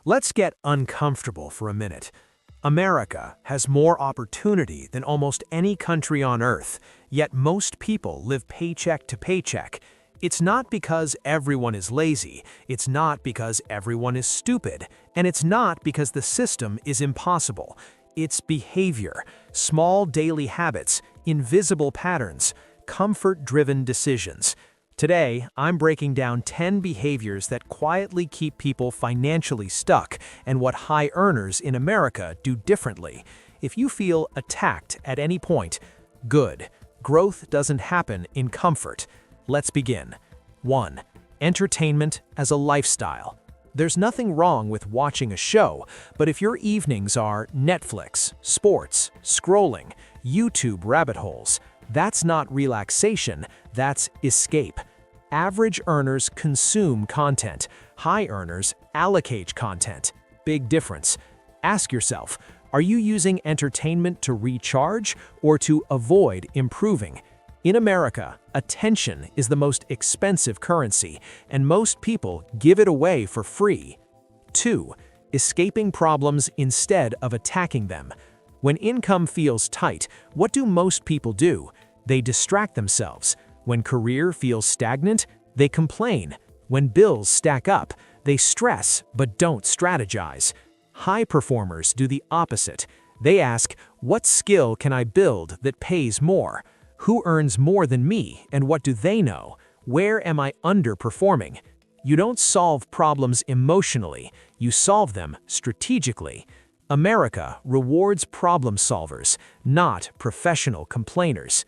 Let's get uncomfortable for a minute. America has more opportunity than almost any country on earth, yet most people live paycheck to paycheck. It's not because everyone is lazy, it's not because everyone is stupid, and it's not because the system is impossible. It's behavior, small daily habits, invisible patterns, comfort-driven decisions. Today, I'm breaking down 10 behaviors that quietly keep people financially stuck and what high earners in America do differently. If you feel attacked at any point, good. Growth doesn't happen in comfort. Let's begin. 1. Entertainment as a lifestyle. There's nothing wrong with watching a show, but if your evenings are Netflix, sports, scrolling, YouTube rabbit holes, that's not relaxation, that's escape. Average earners consume content. High earners allocate content. Big difference. Ask yourself, are you using entertainment to recharge or to avoid improving? In America, attention is the most expensive currency, and most people give it away for free. 2. Escaping problems instead of attacking them. When income feels tight, what do most people do? They distract themselves. When career feels stagnant, they complain. When bills stack up, they stress but don't strategize. High performers do the opposite. They ask, what skill can I build that pays more? Who earns more than me, and what do they know? Where am I underperforming? You don't solve problems emotionally, you solve them strategically. America rewards problem solvers, not professional complainers.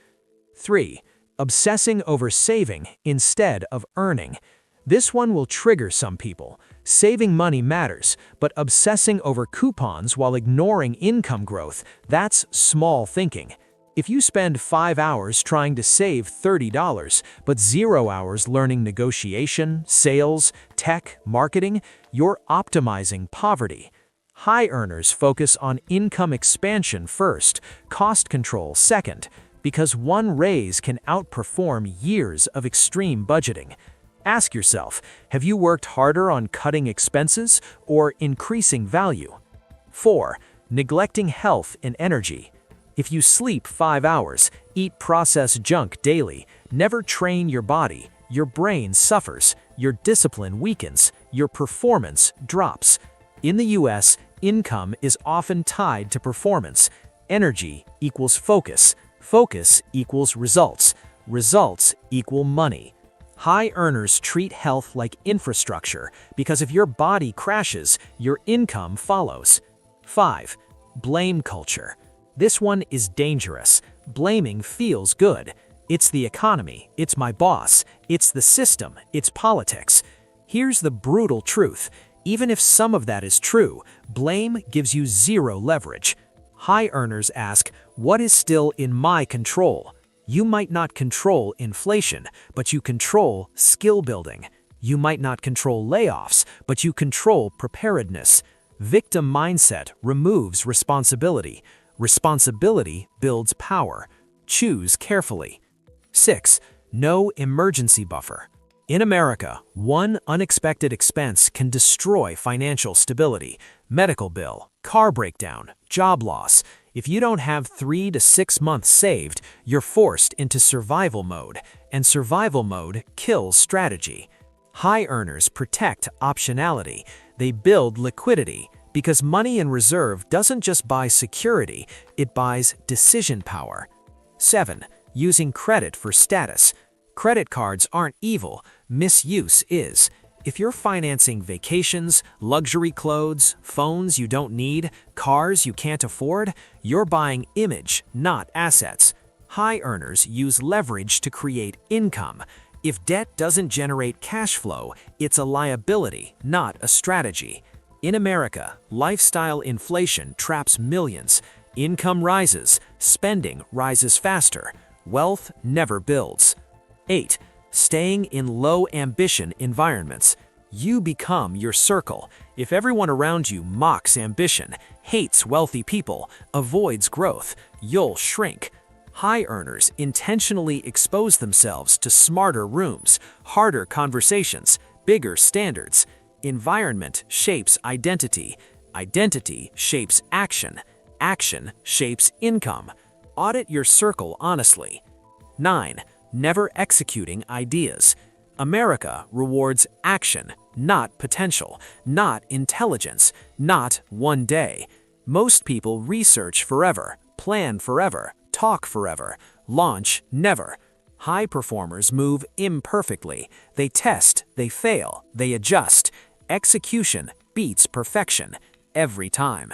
3. Obsessing over saving instead of earning. This one will trigger some people. Saving money matters, but obsessing over coupons while ignoring income growth, that's small thinking. If you spend 5 hours trying to save $30, but 0 hours learning negotiation, sales, tech, marketing, you're optimizing poverty. High earners focus on income expansion first, cost control second, because one raise can outperform years of extreme budgeting. Ask yourself, have you worked harder on cutting expenses or increasing value? 4. Neglecting health and energy. If you sleep 5 hours, eat processed junk daily, never train your body, your brain suffers, your discipline weakens, your performance drops. In the US, income is often tied to performance. Energy equals focus. Focus equals results. Results equal money. High earners treat health like infrastructure because if your body crashes, your income follows. 5. Blame culture. This one is dangerous. Blaming feels good. It's the economy, it's my boss, it's the system, it's politics. Here's the brutal truth. Even if some of that is true, blame gives you zero leverage. High earners ask, what is still in my control? You might not control inflation, but you control skill building. You might not control layoffs, but you control preparedness. Victim mindset removes responsibility. Responsibility builds power. Choose carefully. 6. No emergency buffer. In America, one unexpected expense can destroy financial stability. Medical bill, car breakdown, job loss. If you don't have 3 to 6 months saved, you're forced into survival mode, and survival mode kills strategy. High earners protect optionality. They build liquidity. Because money in reserve doesn't just buy security, it buys decision power. 7. Using credit for status. Credit cards aren't evil, misuse is. If you're financing vacations, luxury clothes, phones you don't need, cars you can't afford, you're buying image, not assets. High earners use leverage to create income. If debt doesn't generate cash flow, it's a liability, not a strategy. In America, lifestyle inflation traps millions. Income rises, spending rises faster. Wealth never builds. 8. Staying in low ambition environments. You become your circle. If everyone around you mocks ambition, hates wealthy people, avoids growth, you'll shrink. High earners intentionally expose themselves to smarter rooms, harder conversations, bigger standards. Environment shapes identity. Identity shapes action. Action shapes income. Audit your circle honestly. 9. Never executing ideas. America rewards action, not potential, not intelligence, not one day. Most people research forever, plan forever, talk forever, launch never. High performers move imperfectly. They test, they fail, they adjust. Execution beats perfection every time.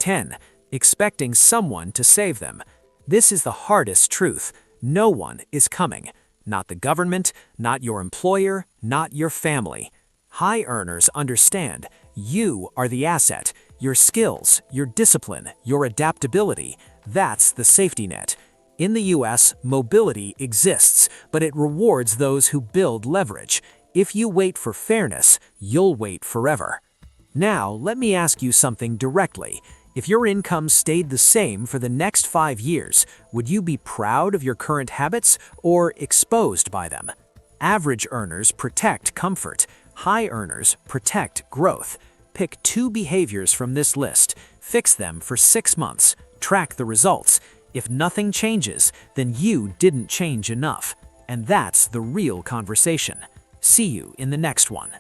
10. Expecting someone to save them. This is the hardest truth. No one is coming. Not the government, not your employer, not your family. High earners understand you are the asset. Your skills, your discipline, your adaptability, that's the safety net. In the US, mobility exists, but it rewards those who build leverage. If you wait for fairness, you'll wait forever. Now, let me ask you something directly. If your income stayed the same for the next 5 years, would you be proud of your current habits or exposed by them? Average earners protect comfort. High earners protect growth. Pick 2 behaviors from this list. Fix them for 6 months. Track the results. If nothing changes, then you didn't change enough. And that's the real conversation. See you in the next one.